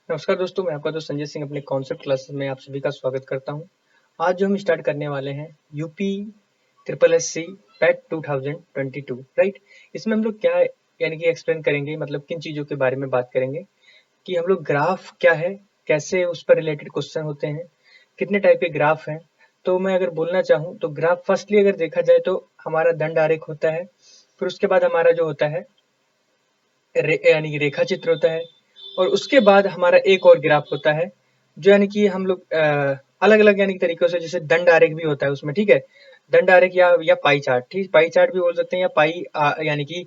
नमस्कार दोस्तों, मैं आपका दोस्त संजय सिंह अपने कॉन्सेप्ट क्लासेस में आप सभी का स्वागत करता हूं। आज जो हम स्टार्ट करने वाले हैं UP triple S C PET 2022, right. इसमें हम लोग क्या यानी कि एक्सप्लेन करेंगे, मतलब किन चीज़ों के बारे में बात करेंगे कि हम लोग ग्राफ क्या है, कैसे उस पर रिलेटेड क्वेश्चन होते हैं, कितने टाइप के ग्राफ हैं। तो मैं अगर बोलना चाहूँ तो ग्राफ फर्स्टली अगर देखा जाए तो हमारा दंड आरेख होता है, फिर उसके बाद हमारा जो होता है यानी कि रेखा चित्र होता है, और उसके बाद हमारा एक और ग्राफ होता है जो यानी कि हम लोग अलग अलग यानी कि तरीकों से, जैसे दंड आरेख भी होता है उसमें, ठीक है। दंड आरेख या पाई चार्ट, ठीक, पाई चार्ट भी बोल सकते हैं, या पाई यानी कि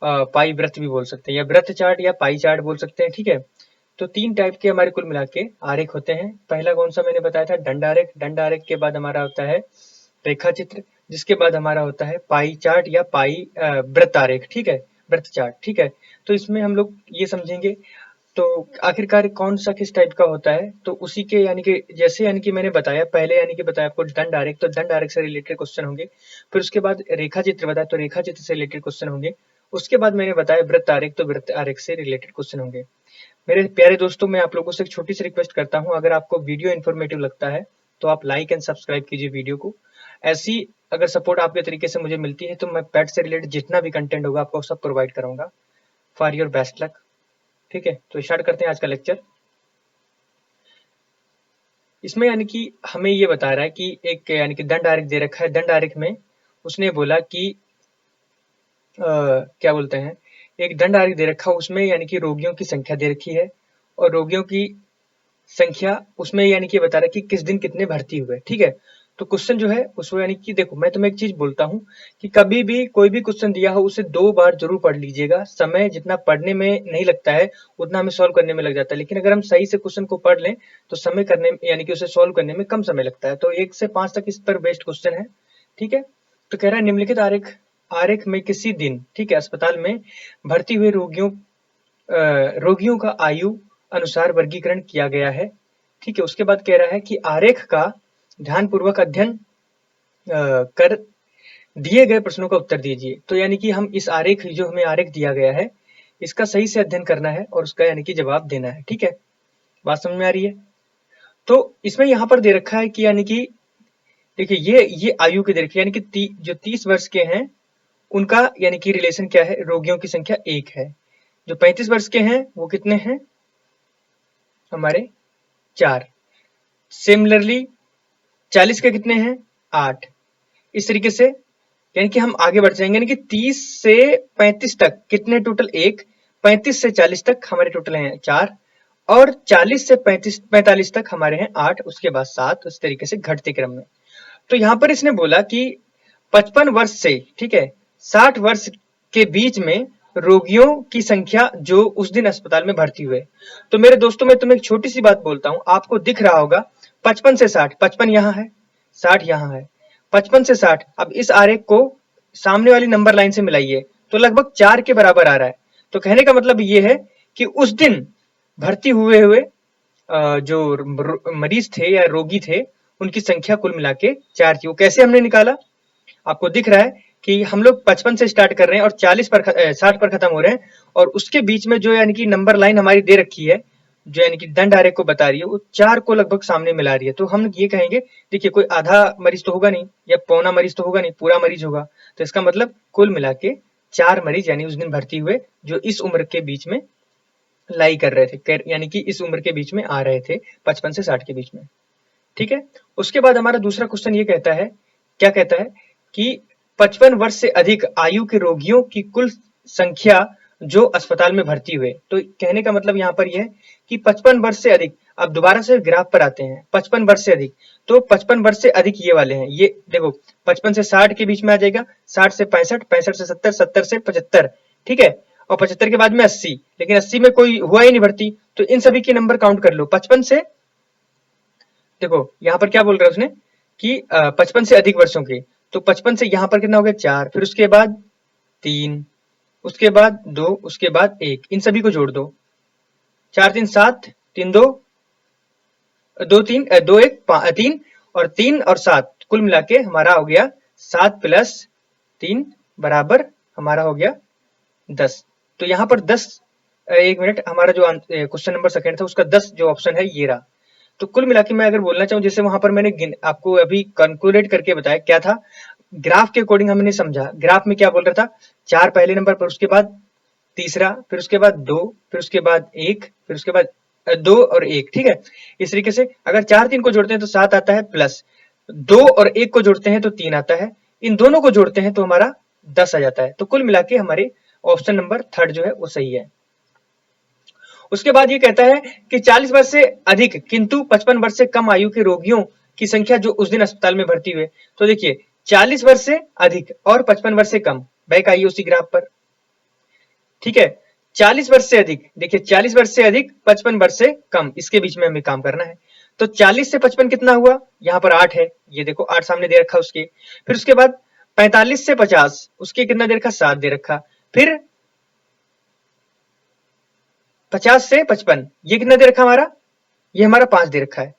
पाई वृत्त भी बोल सकते हैं, या वृत्त चार्ट या पाई चार्ट बोल सकते हैं, ठीक है। तो तीन टाइप के हमारे कुल मिला के आरेख होते हैं। पहला कौन सा मैंने बताया था, दंड आरेख। दंड आरेख के बाद हमारा होता है रेखा चित्र, जिसके बाद हमारा होता है पाई चार्ट या पाई वृत्त आरेख, ठीक है, वृत्त चार्ट, ठीक है। तो इसमें हम लोग ये समझेंगे तो आखिरकार कौन सा किस टाइप का होता है, तो उसी के यानी कि जैसे यानी कि मैंने बताया पहले, यानी कि बताया आपको दंड आरेख, तो दंड आरेख से रिलेटेड क्वेश्चन होंगे। फिर उसके बाद रेखा चित्र बताया तो रेखा चित्र से रिलेटेड क्वेश्चन होंगे। उसके बाद मैंने बताया वृत्त आरेख, तो वृत्त आरेख से रिलेटेड क्वेश्चन होंगे। मेरे प्यारे दोस्तों, मैं आप लोगों से एक छोटी सी रिक्वेस्ट करता हूं, अगर आपको वीडियो इन्फॉर्मेटिव लगता है तो आप लाइक एंड सब्सक्राइब कीजिए वीडियो को। ऐसी अगर सपोर्ट आपके तरीके से मुझे मिलती है तो मैं पेट से रिलेटेड जितना भी कंटेंट होगा आपको सब प्रोवाइड करूंगा। For your best luck. ठीक है, तो स्टार्ट करते हैं आज का लेक्चर। इसमें यानी कि हमें ये बता रहा है कि एक यानी कि दंड आरेख दे रखा है। दंड आरेख में उसने बोला कि क्या बोलते हैं, एक दंड आरेख दे रखा, उसमें यानी कि रोगियों की संख्या दे रखी है, और रोगियों की संख्या उसमें यानी कि बता रहा है कि किस दिन कितने भर्ती हुए, ठीक है। तो क्वेश्चन जो है उसको यानी कि देखो, मैं तुम्हें एक चीज बोलता हूँ कि कभी भी कोई भी क्वेश्चन दिया हो उसे 2 बार जरूर पढ़ लीजिएगा। समय जितना पढ़ने में नहीं लगता है उतना हमें सॉल्व करने में लग जाता है, लेकिन अगर हम सही से क्वेश्चन को पढ़ लें तो समय करने यानी कि उसे सॉल्व करने में कम समय लगता है। तो 1 से 5 तक इस पर बेस्ड क्वेश्चन है, ठीक है। तो कह रहा है निम्नलिखित आरेख आरेख में किसी दिन, ठीक है, अस्पताल में भर्ती हुए रोगियों का आयु अनुसार वर्गीकरण किया गया है, ठीक है। उसके बाद कह रहा है कि आरेख का ध्यानपूर्वक अध्ययन कर दिए गए प्रश्नों का उत्तर दीजिए। तो यानी कि हम इस आरेख, जो हमें आरेख दिया गया है, इसका सही से अध्ययन करना है और उसका यानी कि जवाब देना है, ठीक है। बात समझ में आ रही है? तो इसमें यहाँ पर दे रखा है कि यानी कि देखिए, ये आयु के दे रखी है, यानी कि जो 30 वर्ष के हैं उनका यानी कि रिलेशन क्या है, रोगियों की संख्या 1 है। जो 35 वर्ष के हैं वो कितने हैं हमारे, 4। सिमिलरली 40 के कितने हैं, 8। इस तरीके से यानी कि हम आगे बढ़ जाएंगे, यानी कि 30 से 35 तक कितने टोटल, 1। 35 से 40 तक हमारे टोटल हैं 4, और 40 से 45 तक हमारे हैं 8, उसके बाद 7, उस तरीके से घटते क्रम में। तो यहाँ पर इसने बोला कि 55 वर्ष से, ठीक है, 60 वर्ष के बीच में रोगियों की संख्या जो उस दिन अस्पताल में भर्ती हुए। तो मेरे दोस्तों, मैं तुम्हें एक छोटी सी बात बोलता हूं, आपको दिख रहा होगा 55 से 60, 55 यहाँ है, 60 यहाँ है, 55 से 60। अब इस आरेख को सामने वाली नंबर लाइन से मिलाइए तो लगभग 4 के बराबर आ रहा है। तो कहने का मतलब ये है कि उस दिन भर्ती हुए हुए जो मरीज थे या रोगी थे, उनकी संख्या कुल मिला के 4 थी। वो कैसे हमने निकाला, आपको दिख रहा है कि हम लोग 55 से स्टार्ट कर रहे हैं और 60 पर खत्म हो रहे हैं, और उसके बीच में जो यानी कि नंबर लाइन हमारी दे रखी है, जो यानी कि दंड आरेख को बता रही है, वो 4 को लगभग सामने मिला रही है। तो हम ये कहेंगे, देखिए कोई आधा मरीज तो होगा नहीं या पौना मरीज तो होगा नहीं, पूरा मरीज होगा। तो इसका मतलब कुल मिला के 4 मरीज यानी उस दिन भर्ती हुए जो इस उम्र के बीच में लाई कर रहे थे, यानी कि इस उम्र के बीच में आ रहे थे, 55 से 60 के बीच में, ठीक है। उसके बाद हमारा दूसरा क्वेश्चन ये कहता है, क्या कहता है कि 55 वर्ष से अधिक आयु के रोगियों की कुल संख्या जो अस्पताल में भर्ती हुए। तो कहने का मतलब यहाँ पर यह है कि 55 वर्ष से अधिक, अब दोबारा से ग्राफ पर आते हैं, 55 वर्ष से अधिक, तो 55 वर्ष से अधिक ये वाले हैं, ये देखो 55 से 60 के बीच में आ जाएगा, 60 से 65, 65 से 70, 70 से 75, ठीक है, और 75 के बाद में 80, लेकिन 80 में कोई हुआ ही नहीं भर्ती, तो इन सभी के नंबर काउंट कर लो। 55 से, देखो यहाँ पर क्या बोल रहा है उसने कि 55 से अधिक वर्षों के, तो 55 से यहाँ पर कितना हो गया, 4, फिर उसके बाद 3, उसके बाद 2, उसके बाद 1, इन सभी को जोड़ दो, 4 3 7, 3 2 2 3 2 1 3, और 3 और 7 कुल मिला के हमारा हो गया 7 प्लस 3 बराबर हमारा हो गया 10। तो यहाँ पर 10 एक मिनट, हमारा जो क्वेश्चन नंबर सेकंड था उसका 10 जो ऑप्शन है ये रहा। तो कुल मिला के मैं अगर बोलना चाहूँ, जैसे वहां पर मैंने आपको अभी कैलकुलेट करके बताया क्या था, ग्राफ के अकॉर्डिंग हमने समझा। ग्राफ में क्या बोल रहा था, 4 पहले नंबर पर, उसके बाद तीसरा, फिर उसके बाद 2, फिर उसके बाद 1, फिर उसके बाद 2 और 1, ठीक है। इस तरीके से अगर 4 3 को जोड़ते हैं तो 7 आता है, प्लस 2 और 1 को जोड़ते हैं तो 3 आता है, इन दोनों को जोड़ते हैं तो हमारा 10 आ जाता है। तो कुल मिला के हमारे ऑप्शन नंबर थर्ड जो है वो सही है। उसके बाद ये कहता है कि 40 वर्ष से अधिक किंतु 55 वर्ष से कम आयु के रोगियों की संख्या जो उस दिन अस्पताल में भर्ती हुए। तो देखिए 40 वर्ष से अधिक और 55 वर्ष से कम, बैक आइए उसी ग्राफ पर, ठीक है। 40 वर्ष से अधिक, देखिए 40 वर्ष से अधिक 55 वर्ष से कम, इसके बीच में हमें काम करना है। तो 40 से 55 कितना हुआ, यहाँ पर 8 है, ये देखो 8 सामने दे रखा उसके। फिर उसके बाद 45 से 50, उसके कितना दे रखा, 7 दे रखा। फिर 50 से 55, ये कितना दे रखा हमारा, ये हमारा 5 दे रखा है।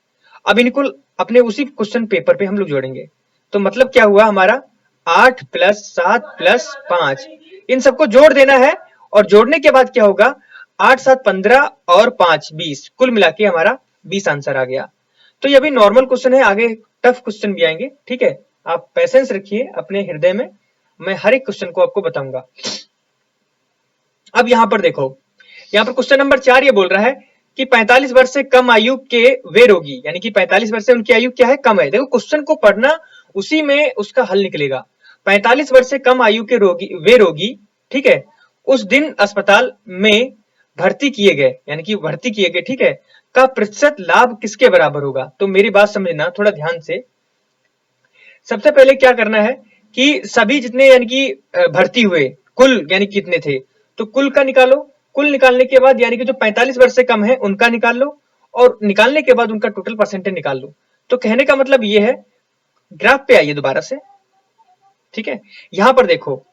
अब इनको अपने उसी क्वेश्चन पेपर पे हम लोग जोड़ेंगे। तो मतलब क्या हुआ हमारा, 8 प्लस 7 प्लस 5, इन सबको जोड़ देना है। और जोड़ने के बाद क्या होगा, 8 7 15 और 5 20, कुल मिला के हमारा 20 आंसर आ गया। तो ये अभी नॉर्मल क्वेश्चन है, आगे टफ क्वेश्चन भी आएंगे, ठीक है। आप पेशेंस रखिए अपने हृदय में, मैं हर एक क्वेश्चन को आपको बताऊंगा। अब यहां पर देखो, यहाँ पर क्वेश्चन नंबर 4 ये बोल रहा है कि 45 वर्ष से कम आयु के वे रोगी, यानी कि 45 वर्ष से उनकी आयु क्या है, कम है। देखो क्वेश्चन को पढ़ना, उसी में उसका हल निकलेगा। 45 वर्ष से कम आयु के वे रोगी, ठीक है, उस दिन अस्पताल में भर्ती किए गए, यानी कि भर्ती किए गए, ठीक है, का प्रतिशत लाभ किसके बराबर होगा। तो मेरी बात समझना थोड़ा ध्यान से। सबसे पहले क्या करना है कि सभी जितने यानी कि भर्ती हुए, कुल यानी कितने थे, तो कुल का निकालो। कुल निकालने के बाद यानी कि जो 45 वर्ष से कम है उनका निकाल लो, और निकालने के बाद उनका टोटल परसेंटेज निकाल लो। तो कहने का मतलब ये है, ग्राफ पे आइए दोबारा से, ठीक है। यहां पर देखो,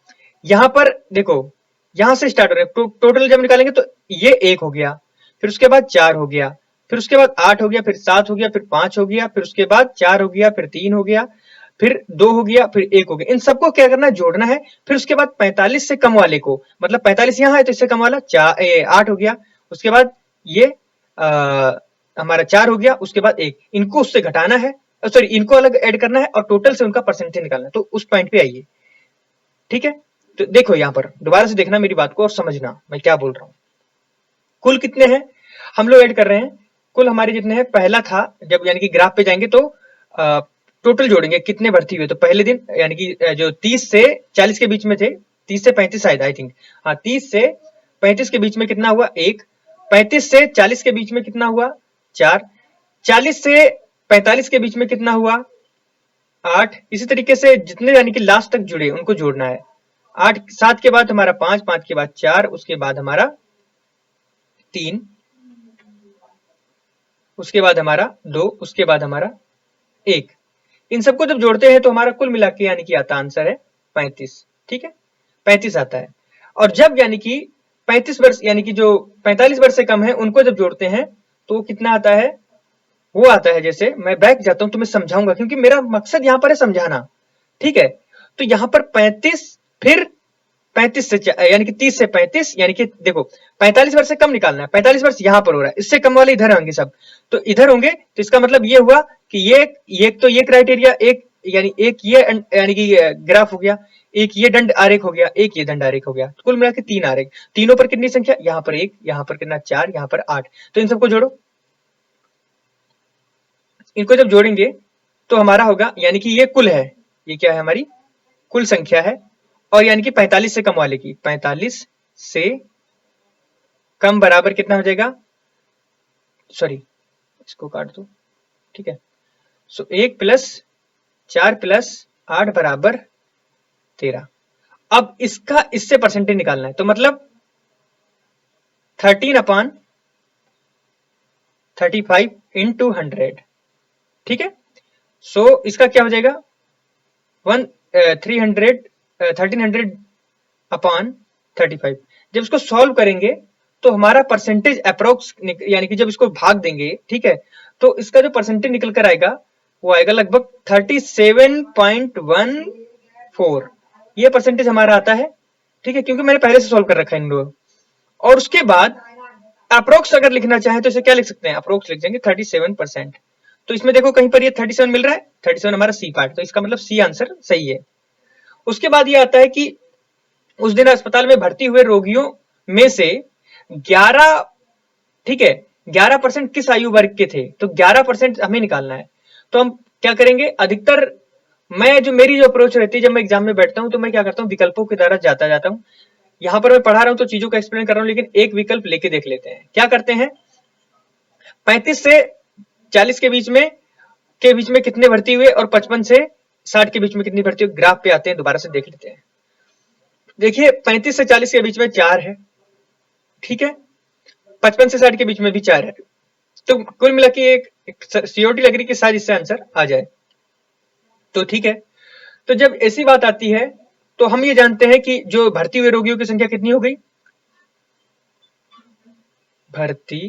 यहां पर देखो, यहां से स्टार्ट हो रहा है। टोटल जब निकालेंगे तो ये 1 हो गया, फिर उसके बाद 4 हो गया, फिर उसके बाद 8 हो गया, फिर 7 हो गया, फिर 5 हो गया, फिर उसके बाद 4 हो गया, फिर 3 हो गया, फिर 2 हो गया, फिर 1 हो गया। इन सबको क्या करना है, जोड़ना है। फिर उसके बाद 45 से कम वाले को, मतलब 45 यहां है तो इससे कम वाला 8 हो गया, उसके बाद ये हमारा 4 हो गया, उसके बाद 1, इनको उससे घटाना है, सॉरी इनको अलग ऐड करना है, और टोटल से उनका परसेंटेज निकालना है। तो उस पॉइंट पे आइए, ठीक है। तो देखो यहां पर दोबारा से देखना मेरी बात को और समझना मैं क्या बोल रहा हूं। कुल कितने हैं हम लोग ऐड कर रहे हैं, कुल हमारे जितने हैं, पहला था जब यानी कि ग्राफ पे जाएंगे तो टोटल जोड़ेंगे कितने भर्ती हुए। तो पहले दिन यानी कि जो 30 से 40 के बीच में थे, 30 से 35 शायद, आई थिंक, हाँ 30 से 35 के बीच में कितना हुआ, 1। 35 से 40 के बीच में कितना हुआ, 4। 40 से 45 के बीच में कितना हुआ, 8। इसी तरीके से जितने यानी कि लास्ट तक जुड़े उनको जोड़ना है। 8 7 के बाद हमारा 5, 5 के बाद 4, उसके बाद हमारा 3, उसके बाद हमारा 2, उसके बाद हमारा 1। इन सबको जब जोड़ते हैं तो हमारा कुल मिला के यानी कि आता आंसर है 35, ठीक है, 35 आता है। और जब यानी कि 35 वर्ष यानी कि जो 45 वर्ष से कम है उनको जब जोड़ते हैं तो कितना आता है, वो आता है, जैसे मैं बैक जाता हूं तो मैं समझाऊंगा, क्योंकि मेरा मकसद यहां पर है समझाना, ठीक है। तो यहां पर 35, फिर 35 से यानी कि 30 से 35, यानी कि देखो 45 वर्ष से कम निकालना है, 45 वर्ष यहां पर हो रहा है, इससे कम वाले इधर होंगे सब, तो इधर होंगे। तो इसका मतलब ये हुआ कि ये तो ये क्राइटेरिया, एक यानी एक ये यानी कि ग्राफ हो गया, एक ये दंड आरेख हो गया, एक ये दंड आरेख हो गया, तो कुल मिला के 3 आरेख। तीनों पर कितनी संख्या, यहाँ पर 1, यहाँ पर कितना 4, यहाँ पर 8। तो इन सबको जोड़ो, इनको जब जोड़ेंगे तो हमारा होगा यानी कि ये कुल है, ये क्या है, हमारी कुल संख्या है। और यानी कि 45 से कम वाले की, 45 से कम बराबर कितना हो जाएगा, सॉरी इसको काट दो, ठीक है। सो 1 प्लस 4 प्लस 8 बराबर 13। अब इसका इससे परसेंटेज निकालना है, तो मतलब 13/35 इंटू 100, ठीक है। सो इसका क्या हो जाएगा, 1300/35। जब इसको सॉल्व करेंगे तो हमारा परसेंटेज अप्रोक्स यानी कि जब इसको भाग देंगे, ठीक है, तो इसका जो परसेंटेज निकल कर आएगा वो आएगा लगभग 37.14, ये परसेंटेज हमारा आता है, ठीक है, क्योंकि मैंने पहले से सॉल्व कर रखा है इन लोगों। और उसके बाद अप्रोक्स अगर लिखना चाहे तो इसे क्या लिख सकते हैं, अप्रोक्स लिख देंगे 37%। तो इसमें देखो कहीं पर ये 37 मिल रहा है, 37 हमारा सी पार्ट, तो इसका मतलब सी आंसर सही है। उसके बाद ये आता है कि उस दिन अस्पताल में भर्ती हुए रोगियों में से 11, ठीक है, 11% किस आयु वर्ग के थे, तो 11% हमें निकालना है। तो हम क्या करेंगे, अधिकतर मेरी जो अप्रोच रहती है जब मैं एग्जाम में बैठता हूं तो मैं क्या करता हूं, विकल्पों की तरह जाता जाता हूं। यहां पर मैं पढ़ा रहा हूं तो चीजों का एक्सप्लेन कर रहा हूं, लेकिन एक विकल्प लेके देख लेते हैं। क्या करते हैं, 35 से 40 के बीच में कितने भर्ती हुए और 55 से 60 के बीच में कितनी भर्ती हुई, ग्राफ पे आते हैं, दोबारा से देख लेते हैं। देखिए 35 से 40 के बीच में 4 है, ठीक है, 55 से 60 के बीच में भी 4 है, तो कुल मिला के एक सीओटी लग रही कि शायद इससे आंसर आ जाए। तो ठीक है, तो जब ऐसी बात आती है तो हम ये जानते हैं कि जो भर्ती हुए रोगियों की संख्या कितनी हो गई, भर्ती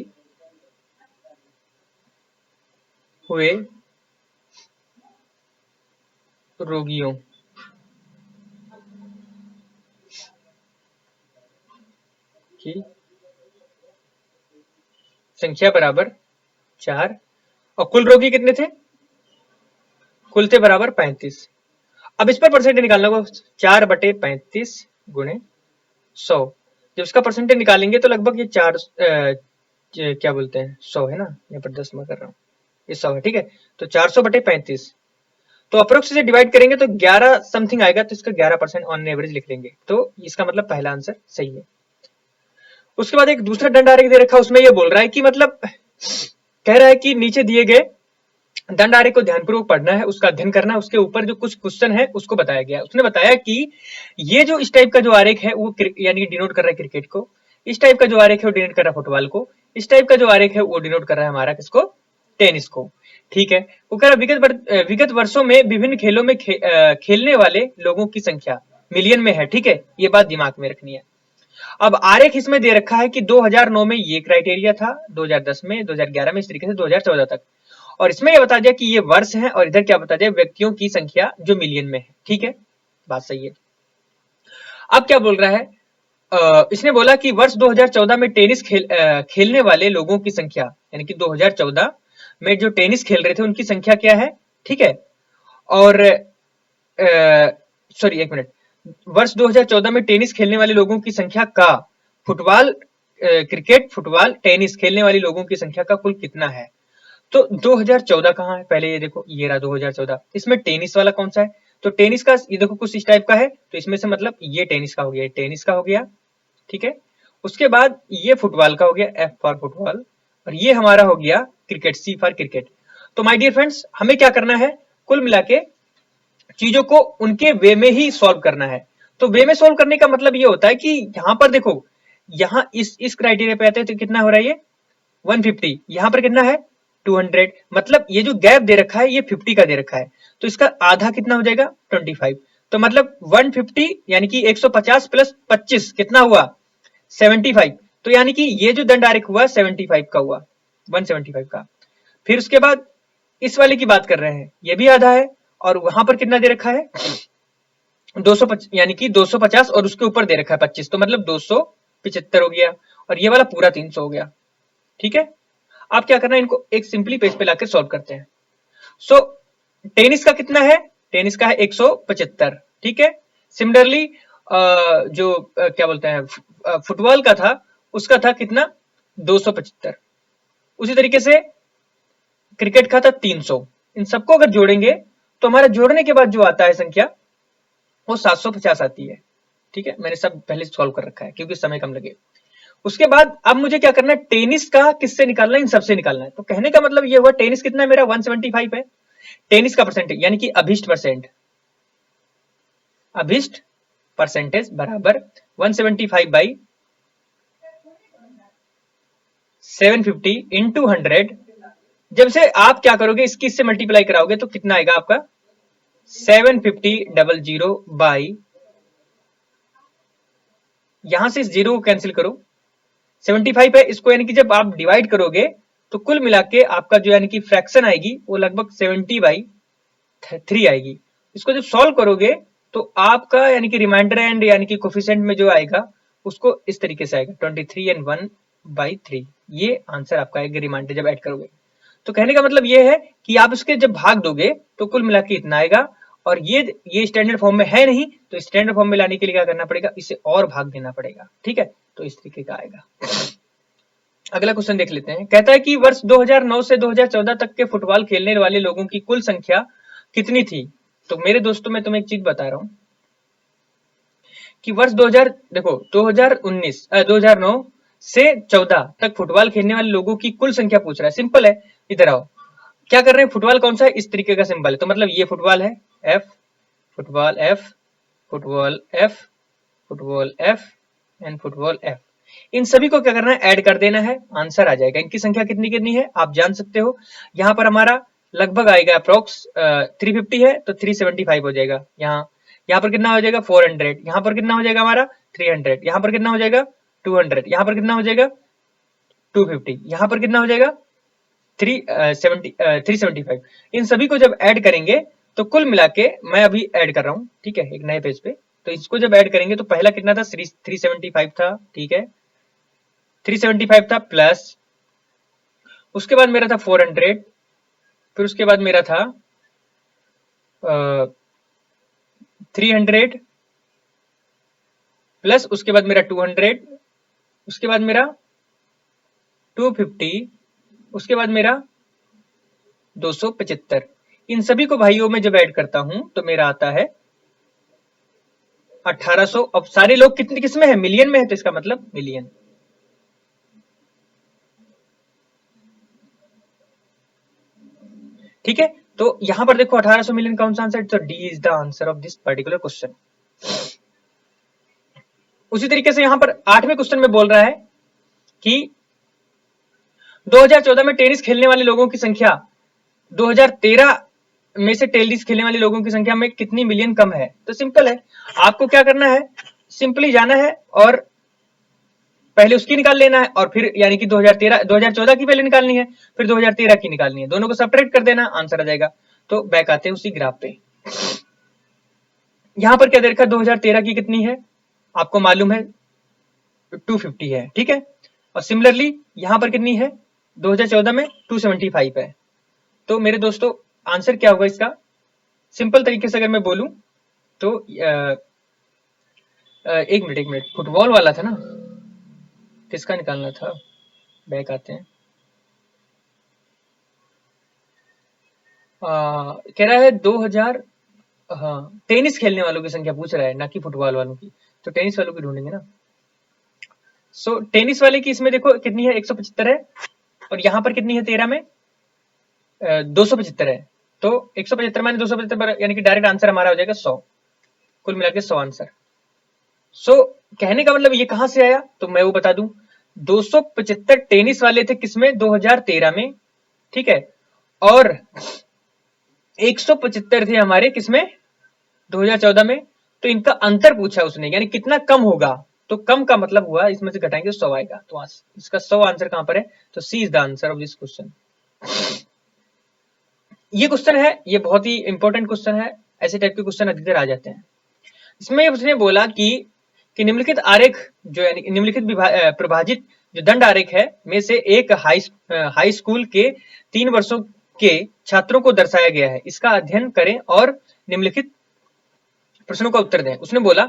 हुए रोगियों की संख्या बराबर 4, और कुल रोगी कितने थे, कुल थे बराबर 35। अब इस पर परसेंटेज निकालना होगा, 4/35 गुणे 100। जब इसका परसेंटेज निकालेंगे तो लगभग ये क्या बोलते हैं, 100 है ना, यहाँ पर 10 मैं कर रहा हूँ, ये 100 है, ठीक है। तो 400/35, तो अप्रोक्स से डिवाइड करेंगे तो 11 समथिंग आएगा, तो इसका 11% ऑन एवरेज लिख लेंगे, तो इसका मतलब पहला आंसर सही है। उसके बाद एक दूसरा दंड आरेख दे रखा, उसमें ये बोल रहा है कि मतलब कह रहा है कि नीचे दिए गए दंड आरेख को ध्यानपूर्वक पढ़ना है, उसका अध्ययन करना है, उसके ऊपर जो कुछ क्वेश्चन है उसको बताया गया है। उसने बताया कि ये जो इस टाइप का जो आरेख है वो यानी डिनोट कर रहा है क्रिकेट को, इस टाइप का जो आरेख है वो डिनोट कर रहा है फुटबॉल को, इस टाइप का जो आरेख है वो डिनोट कर रहा है हमारा किसको, टेनिस को, ठीक है। वो कह रहा है विगत वर्षों में विभिन्न खेलों में खेलने वाले लोगों की संख्या मिलियन में है, ठीक है, ये बात दिमाग में रखनी है। अब आरेख इसमें दे रखा है कि 2009 में ये क्राइटेरिया था, 2010 में, 2011 में, इस तरीके से 2014 तक, और इसमें ये बता दिया कि ये वर्ष है, और इधर क्या बता दिया, व्यक्तियों की संख्या जो मिलियन में है, ठीक है, बात सही है। अब क्या बोल रहा है, इसने बोला कि वर्ष 2014 में टेनिस खेलने वाले लोगों की संख्या, यानी कि 2014 में जो टेनिस खेल रहे थे उनकी संख्या क्या है, ठीक है। और सॉरी एक मिनट, वर्ष 2014 में टेनिस खेलने वाले लोगों की संख्या का फुटबॉल, क्रिकेट, फुटबॉल, टेनिस खेलने वाले लोगों की संख्या का कुल कितना है। तो 2014 कहाँ है, पहले ये देखो, ये रहा 2014, इसमें टेनिस वाला कौन सा है, तो टेनिस का ये देखो कुछ इस टाइप का है, तो इसमें से मतलब ये टेनिस का हो गया, टेनिस का हो गया, ठीक है। उसके बाद ये फुटबॉल का हो गया, एफ फॉर फुटबॉल, और ये हमारा हो गया क्रिकेट, सी फॉर क्रिकेट। तो माय डियर फ्रेंड्स, हमें क्या करना है, कुल मिला के चीजों को उनके वे में ही सॉल्व करना है। तो वे में सॉल्व करने का मतलब ये होता है कि यहां पर देखो, यहां इस क्राइटेरिया पे आते हैं तो कितना हो रहा है, ये 150, यहां पर कितना है 200, मतलब ये जो गैप दे रखा है ये 50 का दे रखा है, तो इसका आधा कितना हो जाएगा 25, तो मतलब 150 यानी कि 150 प्लस 25 कितना हुआ 75, तो यानी कि ये जो दंड आरेख हुआ 75 का हुआ, 175 का। फिर उसके बाद इस वाले की बात कर रहे हैं, ये भी आधा है, और वहां पर कितना दे रखा है 250, यानी कि 250 और उसके ऊपर दे रखा है 25, तो मतलब 275 हो गया, और ये वाला पूरा 300 हो गया, ठीक है। आप क्या करना है, इनको एक सिंपली पेज पे लाकर सॉल्व करते हैं। सो टेनिस का कितना है, टेनिस का है 175, ठीक है। सिमिलरली जो क्या बोलते हैं फुटबॉल का था, उसका था कितना 275, उसी तरीके से क्रिकेट का था 300। इन सबको अगर जोड़ेंगे तो हमारा जोड़ने के बाद जो आता है संख्या वो 750 आती है, ठीक है। मैंने सब पहले सॉल्व कर रखा है क्योंकि समय कम लगे। उसके बाद अब मुझे क्या करना है, टेनिस का किससे निकालना है, इन सबसे निकालना है। तो कहने का मतलब ये हुआ टेनिस कितना है मेरा 175 है, टेनिस का परसेंटेज यानी कि अभिष्ट परसेंट, अभिष्ट परसेंटेज बराबर 175 बाई 750 इंटू 100। जब से आप क्या करोगे, इसकी इससे मल्टीप्लाई कराओगे तो कितना आएगा आपका 750 बाई, यहां से इस जीरो को कैंसिल करो, 75 है, इसको यानी कि जब आप डिवाइड करोगे तो कुल मिला के आपका जो यानी कि फ्रैक्शन आएगी वो लगभग 70/3 आएगी। इसको जब सॉल्व करोगे तो आपका यानी कि रिमाइंडर एंड यानी कि कोफिशिएंट में जो आएगा उसको इस तरीके से आएगा 23 and 1 बाई 3, ये आंसर आपका आएगा रिमाइंडर जब ऐड करोगे। तो कहने का मतलब ये है कि आप इसके जब भाग दोगे तो कुल मिला के इतना आएगा, और ये स्टैंडर्ड फॉर्म में है नहीं, तो स्टैंडर्ड फॉर्म में लाने के लिए क्या करना पड़ेगा, इसे और भाग देना पड़ेगा। ठीक है, तो इस तरीके का आएगा। अगला क्वेश्चन देख लेते हैं। कहता है कि वर्ष 2009 से 2014 तक के फुटबॉल खेलने वाले लोगों की कुल संख्या कितनी थी। तो मेरे दोस्तों मैं तुम्हें एक चीज बता रहा हूं कि वर्ष 2000 देखो 2009 से 14 तक फुटबॉल खेलने वाले लोगों की कुल संख्या पूछ रहा है। सिंपल है, इधर आओ। क्या कर रहे हैं, फुटबॉल कौन सा है, इस तरीके का सिंबल है, तो मतलब ये फुटबॉल है, F football F football F football F and football F. इन सभी को क्या करना है, ऐड कर देना है, आंसर आ जाएगा। इनकी संख्या कितनी कितनी है आप जान सकते हो। यहाँ पर हमारा लगभग आएगा अप्रोक्स 350 है तो 375 हो जाएगा। यहाँ पर कितना हो जाएगा 400, यहाँ पर कितना हो जाएगा हमारा 300, यहाँ पर कितना हो जाएगा 200, यहाँ पर कितना हो जाएगा 250, यहाँ पर कितना हो जाएगा 375। इन सभी को जब ऐड करेंगे तो कुल मिला के, मैं अभी ऐड कर रहा हूँ, ठीक है, एक नए पेज पे। तो इसको जब ऐड करेंगे तो पहला कितना था 375 था, ठीक है, 375 था, प्लस उसके बाद मेरा था 400, फिर उसके बाद मेरा था 300, प्लस उसके बाद मेरा 200, उसके बाद मेरा 250, उसके बाद मेरा 275। इन सभी को भाइयों में जब ऐड करता हूं तो मेरा आता है 1800। अब सारे लोग कितने किसमें है, मिलियन में है, तो इसका मतलब मिलियन। ठीक है, तो यहां पर देखो 1800 मिलियन कौन सा आंसर, तो D is the answer of this particular question. उसी तरीके से यहां पर 8वें क्वेश्चन में बोल रहा है कि 2014 में टेनिस खेलने वाले लोगों की संख्या 2013 में से टेनिस खेलने वाले लोगों की संख्या में कितनी मिलियन कम है। तो सिंपल है, आपको क्या करना है, सिंपली जाना है और पहले उसकी निकाल लेना है, और फिर यानी कि 2014 की पहले निकालनी है, फिर 2013 की निकालनी है, दोनों को सब्ट्रैक्ट कर देना, आंसर आ जाएगा। तो बैक आते हैं उसी ग्राफ पे। यहां पर क्या दे रखा है, 2013 की कितनी है आपको मालूम है 250 है, ठीक है, और सिमिलरली यहां पर कितनी है 2014 में 275 है। तो मेरे दोस्तों आंसर क्या होगा इसका, सिंपल तरीके से अगर मैं बोलूं तो एक मिनट फुटबॉल वाला था ना, किसका निकालना था, बैक आते हैं। कह रहा है 2000, हाँ टेनिस खेलने वालों की संख्या पूछ रहा है, ना कि फुटबॉल वालों की, तो टेनिस वालों की ढूंढेंगे ना। सो टेनिस वाले की इसमें देखो कितनी है 175 है, और यहां पर कितनी है 13 में 275 है, तो 175 माइनस 275 यानी कि डायरेक्ट आंसर हमारा हो जाएगा 100, कुल मिला के 100 आंसर। सो कहने का मतलब ये कहां से आया, तो मैं वो बता दूं, 275 टेनिस वाले थे किसमें 2013 में, ठीक है, और 175 थे हमारे किसमें 2014 में। तो इनका अंतर पूछा उसने, यानी कितना कम होगा, तो कम का मतलब हुआ इसमें से घटाएंगे तो 100 आएगा, तो इसका 100 आंसर कहां पर है, तो C is the answer of this question. ये क्वेश्चन है, ये बहुत ही इंपॉर्टेंट क्वेश्चन है, ऐसे टाइप के क्वेश्चन अधिकतर आ जाते हैं। इसमें उसने बोला कि निम्नलिखित आरेख जो यानी निम्नलिखित प्रभाजित जो दंड आरेख है में से एक हाई स्कूल के 3 वर्षों के छात्रों को दर्शाया गया है, इसका अध्ययन करें और निम्नलिखित प्रश्नों का उत्तर दें। उसने बोला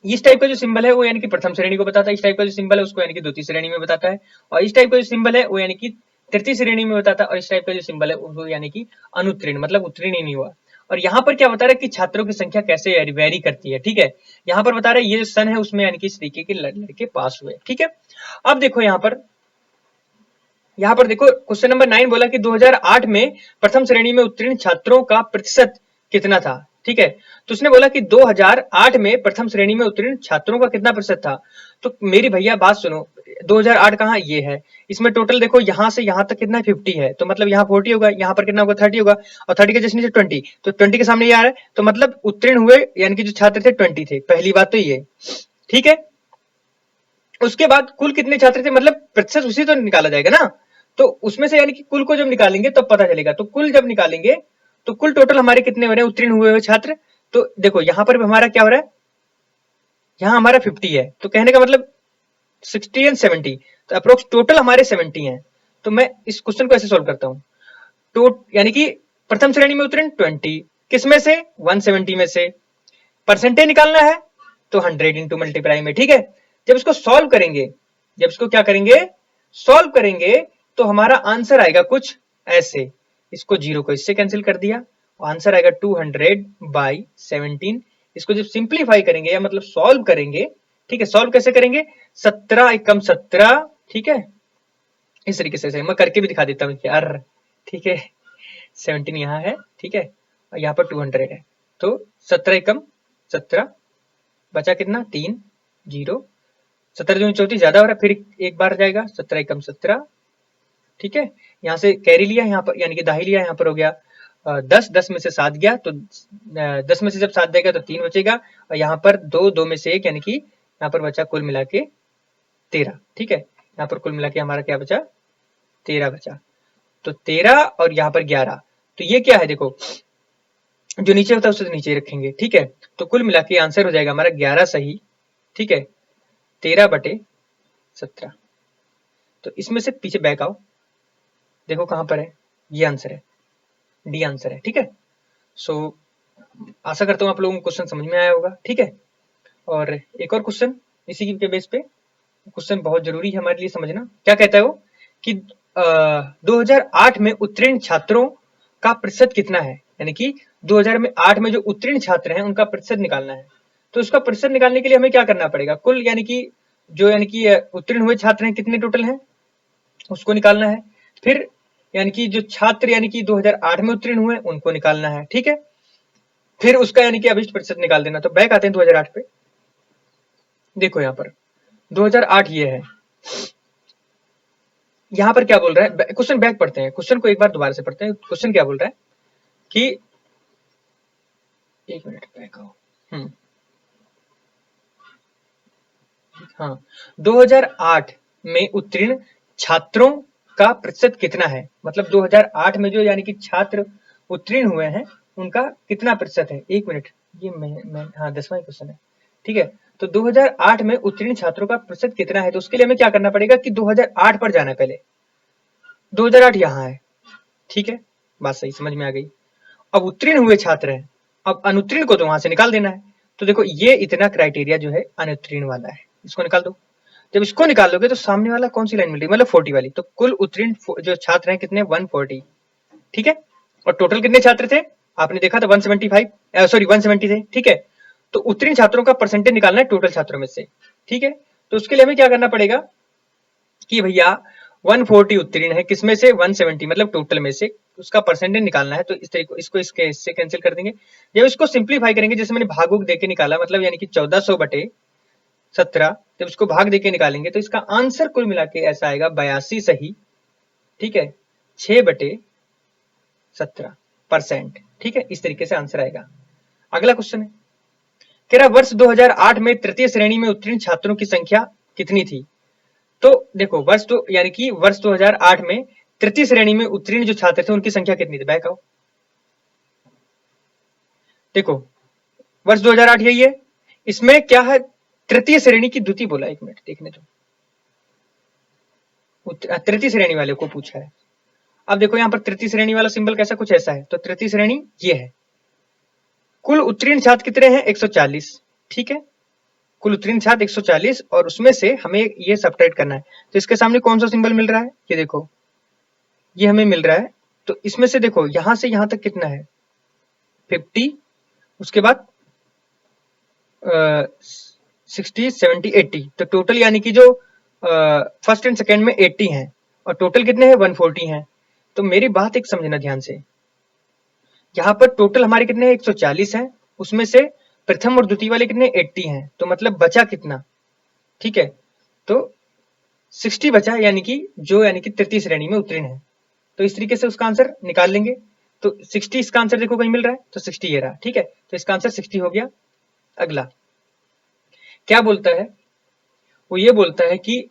इस टाइप का जो सिंबल है वो यानी कि प्रथम श्रेणी को बताता है, इस टाइप का जो सिंबल है उसको यानी कि द्वितीय श्रेणी में बताता है, और इस टाइप का जो सिंबल है वो यानी कि तृतीय श्रेणी में बताता है, और इस टाइप का जो सिंबल है वो यानी कि अनुत्तीर्ण मतलब उत्तीर्ण ही नहीं हुआ। और यहाँ पर क्या बता रहा है कि छात्रों की संख्या कैसे वेरी करती है, ठीक है, यहाँ पर बता रहे हैं ये सन है उसमें यानी कि इस तरीके के लड़के पास हुए, ठीक है। अब देखो यहाँ पर देखो क्वेश्चन नंबर 9 बोला कि 2008 में प्रथम श्रेणी में उत्तीर्ण छात्रों का प्रतिशत कितना था, ठीक है। तो उसने बोला कि 2008 में प्रथम श्रेणी में उत्तीर्ण छात्रों का कितना प्रतिशत था। तो मेरी भैया बात सुनो, 2008 कहाँ ये है, इसमें टोटल देखो यहां से यहां तक कितना 50 है, तो मतलब यहाँ 40 होगा, यहाँ पर कितना होगा 30 होगा, और 30 के जस्ट नीचे 20, तो 20 के सामने ये आ रहा है, तो मतलब उत्तीर्ण हुए यानी कि जो छात्र थे 20 थे, पहली बात तो ये, ठीक है। उसके बाद कुल कितने छात्र थे, मतलब प्रतिशत उसी तो निकाला जाएगा ना, तो उसमें से यानी कि कुल को जब निकालेंगे तब पता चलेगा, तो कुल जब निकालेंगे तो कुल टोटल हमारे कितने हो रहे हैं उत्तीर्ण हुए छात्र। तो देखो यहां पर भी हमारा क्या हो रहा है, यहां हमारा 50 है, तो कहने का मतलब 60 एंड 70, तो अप्रोक्स टोटल हमारे 70 हैं। तो मैं इस क्वेश्चन को ऐसे सॉल्व करता हूँ, तो यानी कि प्रथम श्रेणी में उत्तीर्ण 20, किस में से 170 में से, परसेंटेज निकालना है तो 100 इंटू मल्टीप्लाई में, ठीक है। जब इसको सॉल्व करेंगे, जब इसको क्या करेंगे, सॉल्व करेंगे, तो हमारा आंसर आएगा कुछ ऐसे, इसको जीरो को इससे कैंसिल कर दिया, आंसर आएगा 200/17। इसको जब सिंप्लीफाई करेंगे या मतलब सॉल्व करेंगे, ठीक है, सॉल्व कैसे करेंगे, 17 एकम 17, ठीक है, इस तरीके से मैं करके भी दिखा देता हूँ यार, ठीक है, 17 यहाँ है, ठीक है, और यहाँ पर 200 है, तो 17 एकम 17, बचा कितना 3, 0, 17 दूनी 34 ज्यादा हो रहा है, फिर एक बार जाएगा 17 एकम 17, ठीक है, यहाँ से कैरी लिया, यहाँ पर यानी कि दाही लिया, यहाँ पर हो गया 10, 10 में से 7 गया, तो 10 में से जब 7 जाएगा तो 3 बचेगा, और यहाँ पर 2, 2 में से 1, यानी कि यहाँ पर बचा कुल मिला के 13, ठीक है, यहाँ पर कुल मिला के हमारा क्या बचा, 13 बचा, तो 13 और यहाँ पर 11, तो ये क्या है देखो, जो नीचे होता है उससे नीचे रखेंगे, ठीक है, तो कुल मिला के आंसर हो जाएगा हमारा 11 सही, ठीक है, 13/17। तो इसमें से पीछे बैक आओ, देखो कहां पर है, ये आंसर है, डी आंसर है, ठीक है। सो आशा करता हूं आप लोगों को क्वेश्चन समझ में आया होगा, ठीक है। और एक और क्वेश्चन इसी के बेस पे, क्वेश्चन बहुत जरूरी है हमारे लिए समझना, क्या कहता है वो कि 2008 में उत्तीर्ण छात्रों का प्रतिशत कितना है, यानी कि 2008 में जो उत्तीर्ण छात्र हैं उनका प्रतिशत निकालना है। तो उसका प्रतिशत निकालने के लिए हमें क्या करना पड़ेगा, कुल यानी कि जो यानी कि उत्तीर्ण हुए छात्र हैं कितने टोटल हैं उसको निकालना है, फिर यानी कि जो छात्र यानी कि 2008 में उत्तीर्ण हुए उनको निकालना है, ठीक है, फिर उसका यानी कि अभिष्ट प्रतिशत निकाल देना। तो बैक आते हैं 2008 पे, देखो यहाँ पर 2008 ये है, यहाँ पर क्या बोल रहा है, क्वेश्चन बैक पढ़ते हैं, क्वेश्चन को एक बार दोबारा से पढ़ते हैं। क्वेश्चन क्या बोल रहा है कि, एक मिनट बैक आओ, हाँ, 2008 में उत्तीर्ण छात्रों का प्रतिशत कितना है, मतलब 2008 में जो यानी कि छात्र उत्तीर्ण हुए हैं उनका कितना प्रतिशत है, एक मिनट, ये मैं हाँ 10वां क्वेश्चन है, ठीक है। तो 2008 में उत्तीर्ण छात्रों का प्रतिशत कितना है, तो उसके लिए हमें क्या करना पड़ेगा कि 2008 पर जाना है, पहले 2008 यहाँ है, ठीक है, बात सही समझ में आ गई। अब उत्तीर्ण हुए छात्र हैं, अब अनुत्तीर्ण को तो वहां से निकाल देना है, तो देखो ये इतना क्राइटेरिया जो है अनुत्तीर्ण वाला है, इसको निकाल दो। जब इसको निकाल दोगे तो सामने वाला कौन सी लाइन मिल रही है, मतलब 40 वाली, तो कुल उत्तीर्ण जो छात्र हैं कितने 140, ठीक है, और टोटल कितने छात्र थे आपने देखा था 175, सॉरी 170 थे, ठीक है। तो उत्तीर्ण छात्रों का परसेंटेज निकालना है टोटल छात्रों में से, ठीक है। तो उसके लिए हमें क्या करना पड़ेगा कि भैया 140 उत्तीर्ण है, किसमें से 170, मतलब टोटल में से उसका परसेंटेज निकालना है, तो इस तरीके इसको इसके इससे कैंसिल कर देंगे। जब इसको सिंप्लीफाई करेंगे, जैसे मैंने भागुक देके निकाला, मतलब यानी कि 1400/17, जब इसको भाग देके निकालेंगे तो इसका आंसर कुल मिला के ऐसा आएगा 82 सही, ठीक है, 6/17%, ठीक है, इस तरीके से आंसर आएगा। अगला क्वेश्चन है, कह रहा वर्ष 2008 में तृतीय श्रेणी में उत्तीर्ण छात्रों की संख्या कितनी थी। तो देखो वर्ष तो यानी कि वर्ष 2008 में तृतीय श्रेणी में उत्तीर्ण जो छात्र थे उनकी संख्या कितनी थी, बैक आओ, देखो वर्ष 2008 यही है, इसमें क्या है तृतीय श्रेणी की द्वितीय बोला, एक मिनट देखने दो, तृतीय श्रेणी वाले को पूछा है। अब देखो यहाँ पर तृतीय श्रेणी वाला सिंबल कैसा कुछ ऐसा है, तो तृतीय श्रेणी ये है, कुल उत्तीर्ण छात्र कितने हैं 140, ठीक है, कुल उत्तीर्ण छात्र 140, और उसमें से हमें ये सब्ट्रैक्ट करना है, तो इसके सामने कौन सा सिंबल मिल रहा है, ये देखो ये हमें मिल रहा है, तो इसमें से देखो यहां से यहां तक कितना है 50, उसके बाद 60, 70, 80, तो टोटल यानी कि जो फर्स्ट एंड सेकेंड में 80 हैं, और टोटल कितने हैं 140 हैं। तो मेरी बात एक समझना ध्यान से, यहाँ पर टोटल हमारे कितने हैं 140 हैं, उसमें से प्रथम और द्वितीय वाले कितने 80 हैं, तो मतलब बचा कितना, ठीक है, तो 60 बचा, यानी कि जो यानी कि तृतीय श्रेणी में उत्तीर्ण है, तो इस तरीके से उसका आंसर निकाल लेंगे। तो 60 इसका आंसर देखो कहीं मिल रहा है, तो 60 ये रहा, ठीक है, तो इसका आंसर 60 हो गया। अगला क्या बोलता है, वो ये बोलता है कि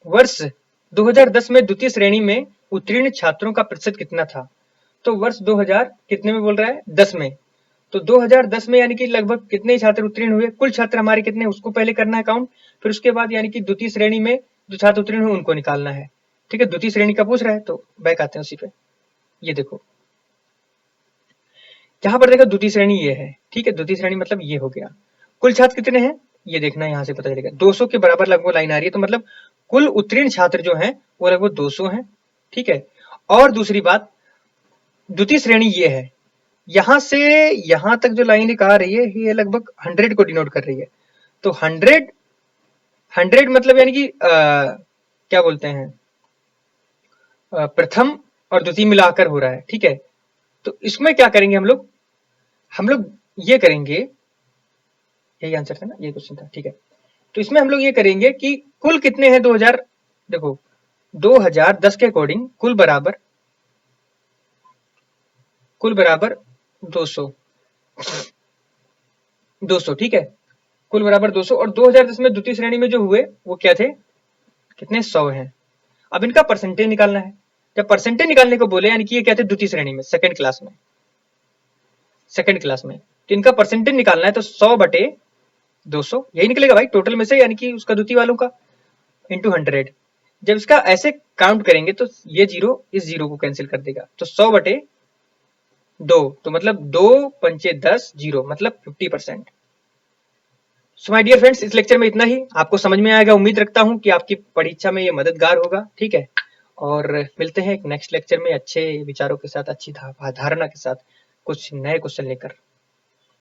वर्ष 2010 में द्वितीय श्रेणी में उत्तीर्ण छात्रों का प्रतिशत कितना था। तो वर्ष 2000 कितने में बोल रहा है 10 में, तो 2010 में यानी कि लगभग कितने छात्र उत्तीर्ण हुए, कुल छात्र हमारे कितने उसको पहले करना है काउंट, फिर उसके बाद यानी कि द्वितीय श्रेणी में जो छात्र उत्तीर्ण हुए उनको निकालना है। ठीक है, द्वितीय श्रेणी का पूछ रहा है तो बैक आते हैं उसी पे। ये देखो यहाँ पर देखो द्वितीय श्रेणी ये है। ठीक है, द्वितीय श्रेणी मतलब ये हो गया। कुल छात्र कितने हैं ये देखना है, यहाँ से पता चलेगा 200 के बराबर लगभग लाइन आ रही है, तो मतलब कुल उत्तीर्ण छात्र जो हैं वो लगभग 200 हैं। ठीक है, और दूसरी बात द्वितीय श्रेणी ये है, यहां से यहां तक जो लाइन एक आ रही है ये लगभग 100 को डिनोट कर रही है। तो 100 मतलब यानी कि क्या बोलते हैं, प्रथम और द्वितीय मिलाकर हो रहा है। ठीक है, तो इसमें क्या करेंगे हम लोग ये करेंगे, यही आंसर था ना, ये क्वेश्चन था। ठीक है, तो इसमें हम लोग ये करेंगे कि कुल कितने हैं 2000, देखो 2010 के अकॉर्डिंग कुल बराबर 200 200। ठीक है, कुल बराबर 200 और 2010 में द्वितीय श्रेणी में जो हुए वो क्या थे, कितने 100 हैं। अब इनका परसेंटेज निकालना है। जब परसेंटेज निकालने को बोले यानी कि ये क्या थे द्वितीय श्रेणी में सेकंड क्लास में तो इनका परसेंटेज निकालना है, तो 100/200 यही निकलेगा भाई टोटल में से, यानी कि उसका द्वितीय वालों का इंटू 100। जब इसका ऐसे काउंट करेंगे तो ये जीरो इस जीरो को कैंसिल कर देगा, तो 100/2 तो मतलब 2×5 = 10 मतलब 50%। सो माय डियर फ्रेंड्स, इस लेक्चर में इतना ही। आपको समझ में आएगा, उम्मीद रखता हूं कि आपकी परीक्षा में ये मददगार होगा। ठीक है, और मिलते हैं एक नेक्स्ट लेक्चर में अच्छे विचारों के साथ, अच्छी धारणा के साथ, कुछ नए क्वेश्चन लेकर।